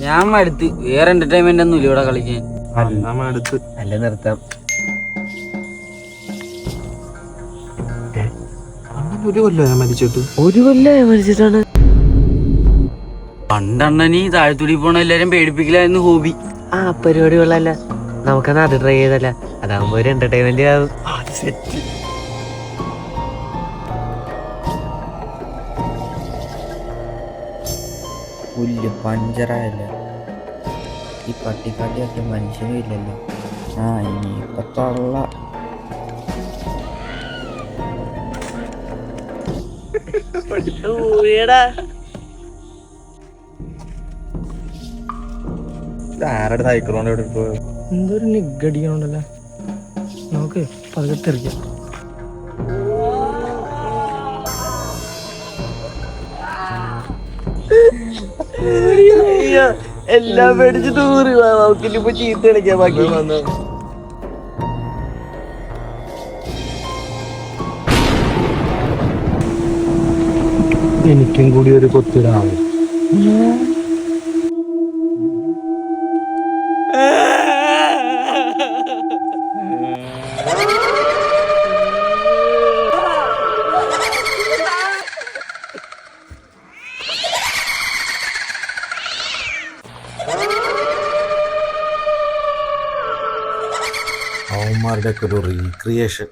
ഞാൻ മടുത്ത്. വേറെ എന്റർടൈൻമെന്റ് ഒന്നും ഇല്ല ഇവിടെ കളിക്കാൻ. അല്ല നിർത്താം. ഒരു കൊല്ലം മരിച്ചിട്ട്. മരിച്ചിട്ടാണ്. പണ്ടണ്ണനീ താഴത്തൂടി പോണ എല്ലാരും പേടിപ്പിക്കലായിരുന്നു ഹോബി. ആ പരിപാടി കൊള്ളാല്ല. നമുക്കത് അത് ട്രൈ ചെയ്തല്ല. അതാകുമ്പോ ഒരു എന്റർടൈൻമെന്റ് ആവും. പുല്ല് പഞ്ചറായല്ല. ഈ പട്ടിക്കാട്ടിയൊക്കെ മനുഷ്യനും ഇല്ലല്ലോ. ആ ഇനിയിപ്പൊ തള്ള. ആരുടെ സൈക്കിളോണ്ട് എവിടെ എന്തൊരു നിഗടിക്കണുണ്ടല്ലോ. നമുക്ക് പതുക്കെറിയാം. എല്ലാം പേടിച്ച് ദൂരെ നമുക്കിനിപ്പോ ചീത്ത കളിക്കാം. ബാക്കി എനിക്കും കൂടി ഒരു കൊത്തിടാവും. അവന്മാരുടെ ഒക്കെ ഒരു റീക്രിയേഷൻ.